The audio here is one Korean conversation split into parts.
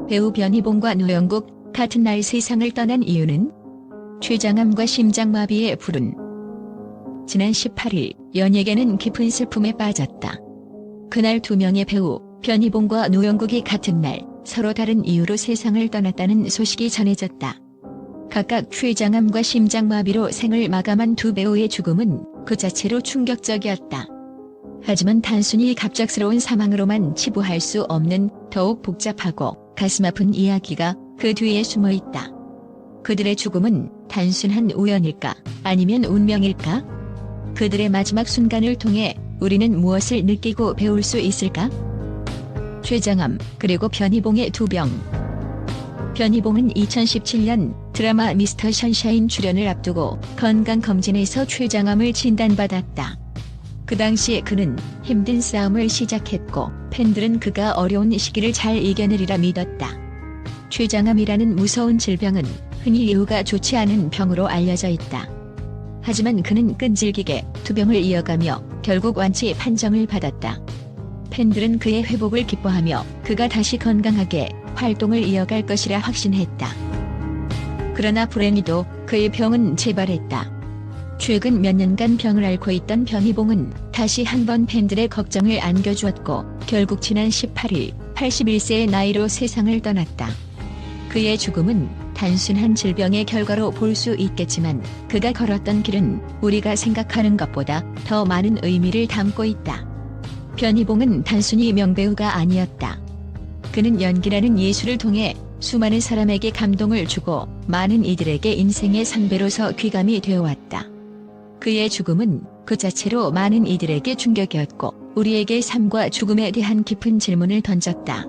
배우 변희봉과 노영국 같은 날 세상을 떠난 이유는 췌장암과 심장마비에 불운. 지난 18일 연예계는 깊은 슬픔에 빠졌다. 그날 두 명의 배우 변희봉과 노영국이 같은 날 서로 다른 이유로 세상을 떠났다는 소식이 전해졌다. 각각 췌장암과 심장마비로 생을 마감한 두 배우의 죽음은 그 자체로 충격적이었다. 하지만 단순히 갑작스러운 사망으로만 치부할 수 없는 더욱 복잡하고 가슴 아픈 이야기가 그 뒤에 숨어 있다. 그들의 죽음은 단순한 우연일까? 아니면 운명일까? 그들의 마지막 순간을 통해 우리는 무엇을 느끼고 배울 수 있을까? 췌장암 그리고 변희봉의 두 병. 변희봉은 2017년 드라마 미스터 션샤인 출연을 앞두고 건강검진에서 췌장암을 진단받았다. 그 당시에 그는 힘든 싸움을 시작했고 팬들은 그가 어려운 시기를 잘 이겨내리라 믿었다. 췌장암이라는 무서운 질병은 흔히 예후가 좋지 않은 병으로 알려져 있다. 하지만 그는 끈질기게 투병을 이어가며 결국 완치 판정을 받았다. 팬들은 그의 회복을 기뻐하며 그가 다시 건강하게 활동을 이어갈 것이라 확신했다. 그러나 불행히도 그의 병은 재발했다. 최근 몇 년간 병을 앓고 있던 변희봉은 다시 한번 팬들의 걱정을 안겨주었고 결국 지난 18일 81세의 나이로 세상을 떠났다. 그의 죽음은 단순한 질병의 결과로 볼 수 있겠지만 그가 걸었던 길은 우리가 생각하는 것보다 더 많은 의미를 담고 있다. 변희봉은 단순히 명배우가 아니었다. 그는 연기라는 예술을 통해 수많은 사람에게 감동을 주고 많은 이들에게 인생의 상배로서 귀감이 되어왔다. 그의 죽음은 그 자체로 많은 이들에게 충격이었고 우리에게 삶과 죽음에 대한 깊은 질문을 던졌다.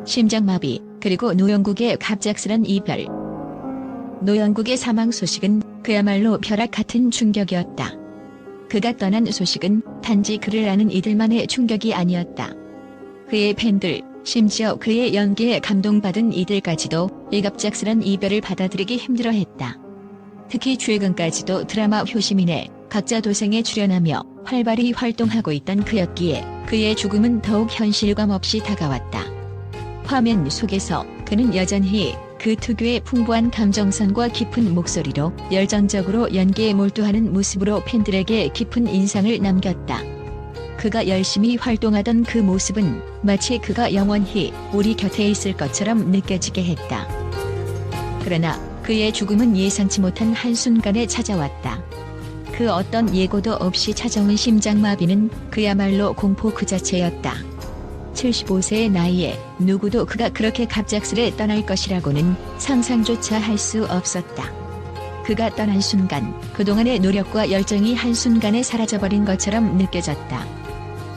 심장마비 그리고 노영국의 갑작스런 이별. 노영국의 사망 소식은 그야말로 벼락 같은 충격이었다. 그가 떠난 소식은 단지 그를 아는 이들만의 충격이 아니었다. 그의 팬들, 심지어 그의 연기에 감동받은 이들까지도 이 갑작스런 이별을 받아들이기 힘들어했다. 특히 최근까지도 드라마 효시민에 각자 도생에 출연하며 활발히 활동하고 있던 그였기에 그의 죽음은 더욱 현실감 없이 다가왔다. 화면 속에서 그는 여전히 그 특유의 풍부한 감정선과 깊은 목소리로 열정적으로 연기에 몰두하는 모습으로 팬들에게 깊은 인상을 남겼다. 그가 열심히 활동하던 그 모습은 마치 그가 영원히 우리 곁에 있을 것처럼 느껴지게 했다. 그러나 그의 죽음은 예상치 못한 한순간에 찾아왔다. 그 어떤 예고도 없이 찾아온 심장마비는 그야말로 공포 그 자체였다. 75세의 나이에 누구도 그가 그렇게 갑작스레 떠날 것이라고는 상상조차 할 수 없었다. 그가 떠난 순간 그동안의 노력과 열정이 한순간에 사라져버린 것처럼 느껴졌다.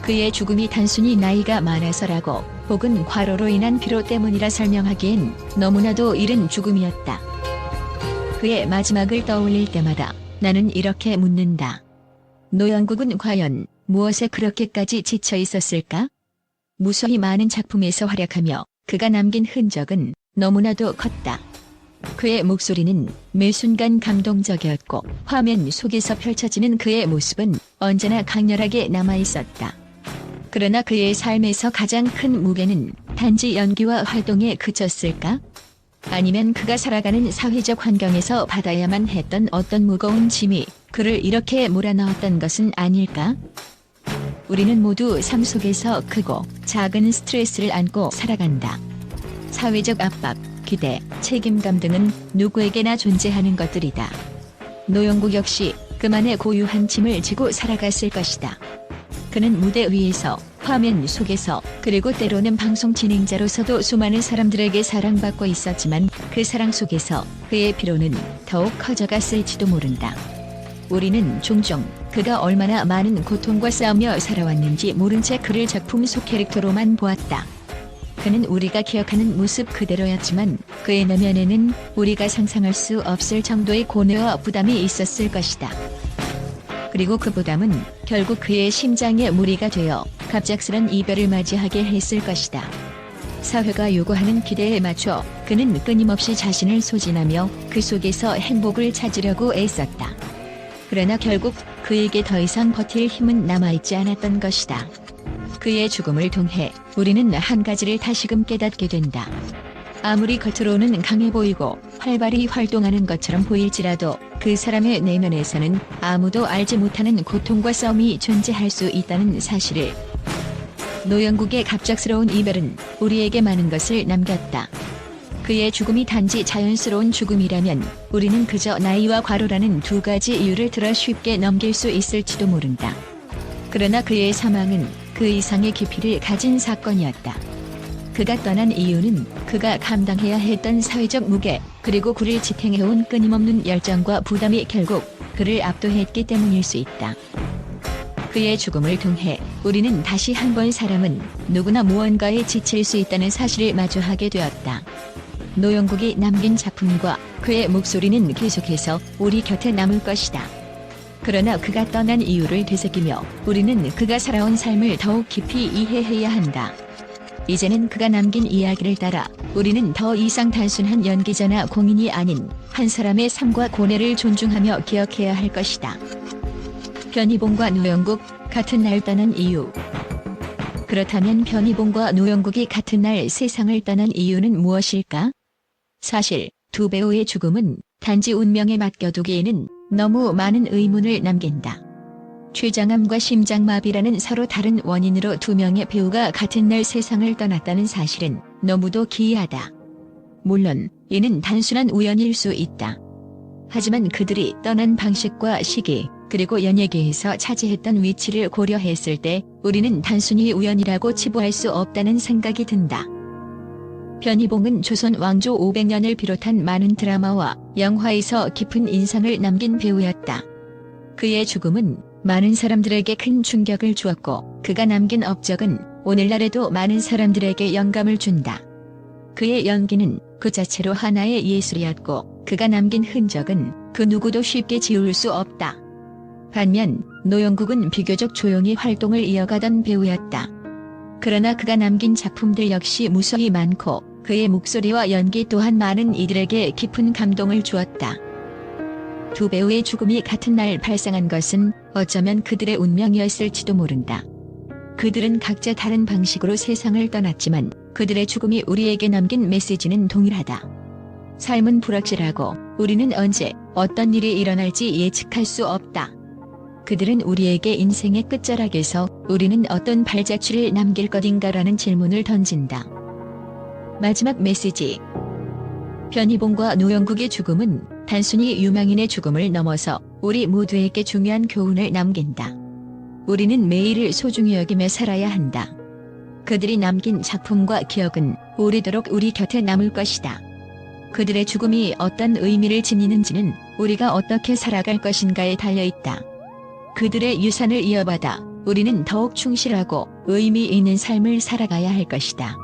그의 죽음이 단순히 나이가 많아서라고 혹은 과로로 인한 피로 때문이라 설명하기엔 너무나도 이른 죽음이었다. 그의 마지막을 떠올릴 때마다 나는 이렇게 묻는다. 노영국은 과연 무엇에 그렇게까지 지쳐 있었을까? 무수히 많은 작품에서 활약하며 그가 남긴 흔적은 너무나도 컸다. 그의 목소리는 매 순간 감동적이었고 화면 속에서 펼쳐지는 그의 모습은 언제나 강렬하게 남아있었다. 그러나 그의 삶에서 가장 큰 무게는 단지 연기와 활동에 그쳤을까? 아니면 그가 살아가는 사회적 환경에서 받아야만 했던 어떤 무거운 짐이 그를 이렇게 몰아넣었던 것은 아닐까? 우리는 모두 삶 속에서 크고 작은 스트레스를 안고 살아간다. 사회적 압박, 기대, 책임감 등은 누구에게나 존재하는 것들이다. 노영국 역시 그만의 고유한 짐을 지고 살아갔을 것이다. 그는 무대 위에서, 화면 속에서, 그리고 때로는 방송 진행자로서도 수많은 사람들에게 사랑받고 있었지만 그 사랑 속에서 그의 피로는 더욱 커져갔을지도 모른다. 우리는 종종 그가 얼마나 많은 고통과 싸우며 살아왔는지 모른 채 그를 작품 속 캐릭터로만 보았다. 그는 우리가 기억하는 모습 그대로였지만 그의 내면에는 우리가 상상할 수 없을 정도의 고뇌와 부담이 있었을 것이다. 그리고 그 부담은 결국 그의 심장에 무리가 되어 갑작스런 이별을 맞이하게 했을 것이다. 사회가 요구하는 기대에 맞춰 그는 끊임없이 자신을 소진하며 그 속에서 행복을 찾으려고 애썼다. 그러나 결국 그에게 더 이상 버틸 힘은 남아있지 않았던 것이다. 그의 죽음을 통해 우리는 한 가지를 다시금 깨닫게 된다. 아무리 겉으로는 강해 보이고 활발히 활동하는 것처럼 보일지라도 그 사람의 내면에서는 아무도 알지 못하는 고통과 싸움이 존재할 수 있다는 사실을. 노영국의 갑작스러운 이별은 우리에게 많은 것을 남겼다. 그의 죽음이 단지 자연스러운 죽음이라면 우리는 그저 나이와 과로라는 두 가지 이유를 들어 쉽게 넘길 수 있을지도 모른다. 그러나 그의 사망은 그 이상의 깊이를 가진 사건이었다. 그가 떠난 이유는 그가 감당해야 했던 사회적 무게, 그리고 그를 지탱해온 끊임없는 열정과 부담이 결국 그를 압도했기 때문일 수 있다. 그의 죽음을 통해 우리는 다시 한번 사람은 누구나 무언가에 지칠 수 있다는 사실을 마주하게 되었다. 노영국이 남긴 작품과 그의 목소리는 계속해서 우리 곁에 남을 것이다. 그러나 그가 떠난 이유를 되새기며 우리는 그가 살아온 삶을 더욱 깊이 이해해야 한다. 이제는 그가 남긴 이야기를 따라 우리는 더 이상 단순한 연기자나 공인이 아닌 한 사람의 삶과 고뇌를 존중하며 기억해야 할 것이다. 변희봉과 노영국, 같은 날 떠난 이유. 그렇다면 변희봉과 노영국이 같은 날 세상을 떠난 이유는 무엇일까? 사실 두 배우의 죽음은 단지 운명에 맡겨두기에는 너무 많은 의문을 남긴다. 췌장암과 심장마비라는 서로 다른 원인으로 두 명의 배우가 같은 날 세상을 떠났다는 사실은 너무도 기이하다. 물론 이는 단순한 우연일 수 있다. 하지만 그들이 떠난 방식과 시기, 그리고 연예계에서 차지했던 위치를 고려했을 때 우리는 단순히 우연이라고 치부할 수 없다는 생각이 든다. 변희봉은 조선 왕조 500년을 비롯한 많은 드라마와 영화에서 깊은 인상을 남긴 배우였다. 그의 죽음은 많은 사람들에게 큰 충격을 주었고 그가 남긴 업적은 오늘날에도 많은 사람들에게 영감을 준다. 그의 연기는 그 자체로 하나의 예술이었고 그가 남긴 흔적은 그 누구도 쉽게 지울 수 없다. 반면 노영국은 비교적 조용히 활동을 이어가던 배우였다. 그러나 그가 남긴 작품들 역시 무수히 많고 그의 목소리와 연기 또한 많은 이들에게 깊은 감동을 주었다. 두 배우의 죽음이 같은 날 발생한 것은 어쩌면 그들의 운명이었을지도 모른다. 그들은 각자 다른 방식으로 세상을 떠났지만 그들의 죽음이 우리에게 남긴 메시지는 동일하다. 삶은 불확실하고 우리는 언제 어떤 일이 일어날지 예측할 수 없다. 그들은 우리에게 인생의 끝자락에서 우리는 어떤 발자취를 남길 것인가라는 질문을 던진다. 마지막 메시지. 변희봉과 노영국의 죽음은 단순히 유망인의 죽음을 넘어서 우리 모두에게 중요한 교훈을 남긴다. 우리는 매일을 소중히 여기며 살아야 한다. 그들이 남긴 작품과 기억은 오래도록 우리 곁에 남을 것이다. 그들의 죽음이 어떤 의미를 지니는지는 우리가 어떻게 살아갈 것인가에 달려있다. 그들의 유산을 이어받아 우리는 더욱 충실하고 의미 있는 삶을 살아가야 할 것이다.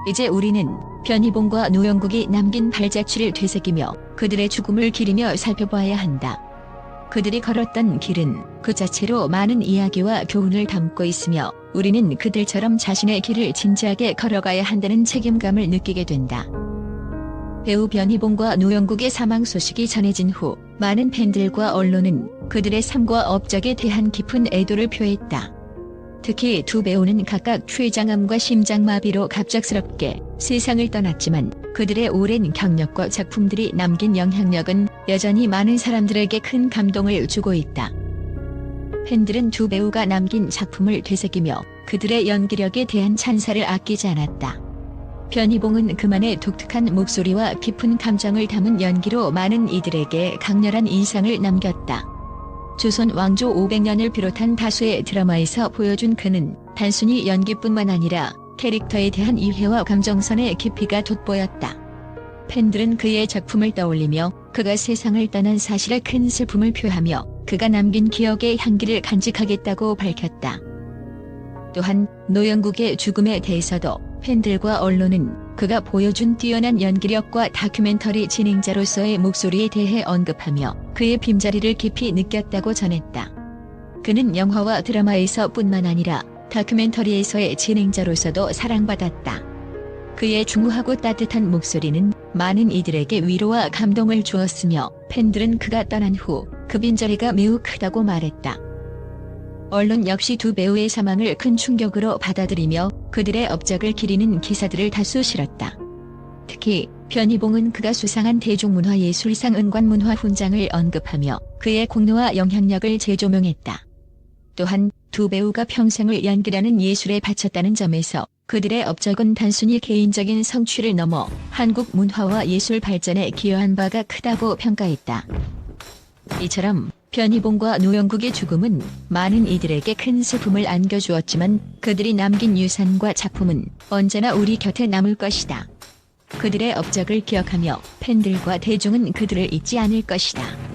이제 우리는 변희봉과 노영국이 남긴 발자취를 되새기며 그들의 죽음을 기리며 살펴봐야 한다. 그들이 걸었던 길은 그 자체로 많은 이야기와 교훈을 담고 있으며 우리는 그들처럼 자신의 길을 진지하게 걸어가야 한다는 책임감을 느끼게 된다. 배우 변희봉과 노영국의 사망 소식이 전해진 후 많은 팬들과 언론은 그들의 삶과 업적에 대한 깊은 애도를 표했다. 특히 두 배우는 각각 췌장암과 심장마비로 갑작스럽게 세상을 떠났지만 그들의 오랜 경력과 작품들이 남긴 영향력은 여전히 많은 사람들에게 큰 감동을 주고 있다. 팬들은 두 배우가 남긴 작품을 되새기며 그들의 연기력에 대한 찬사를 아끼지 않았다. 변희봉은 그만의 독특한 목소리와 깊은 감정을 담은 연기로 많은 이들에게 강렬한 인상을 남겼다. 조선 왕조 500년을 비롯한 다수의 드라마에서 보여준 그는 단순히 연기뿐만 아니라 캐릭터에 대한 이해와 감정선의 깊이가 돋보였다. 팬들은 그의 작품을 떠올리며 그가 세상을 떠난 사실에 큰 슬픔을 표하며 그가 남긴 기억의 향기를 간직하겠다고 밝혔다. 또한 노영국의 죽음에 대해서도 팬들과 언론은 그가 보여준 뛰어난 연기력과 다큐멘터리 진행자로서의 목소리에 대해 언급하며 그의 빈자리를 깊이 느꼈다고 전했다. 그는 영화와 드라마에서 뿐만 아니라 다큐멘터리에서의 진행자로서도 사랑받았다. 그의 중후하고 따뜻한 목소리는 많은 이들에게 위로와 감동을 주었으며 팬들은 그가 떠난 후 그 빈자리가 매우 크다고 말했다. 언론 역시 두 배우의 사망을 큰 충격으로 받아들이며 그들의 업적을 기리는 기사들을 다수 실었다. 특히 변희봉은 그가 수상한 대중문화예술상 은관문화훈장을 언급하며 그의 공로와 영향력을 재조명했다. 또한 두 배우가 평생을 연기라는 예술에 바쳤다는 점에서 그들의 업적은 단순히 개인적인 성취를 넘어 한국 문화와 예술 발전에 기여한 바가 크다고 평가했다. 이처럼 변희봉과 노영국의 죽음은 많은 이들에게 큰 슬픔을 안겨주었지만 그들이 남긴 유산과 작품은 언제나 우리 곁에 남을 것이다. 그들의 업적을 기억하며 팬들과 대중은 그들을 잊지 않을 것이다.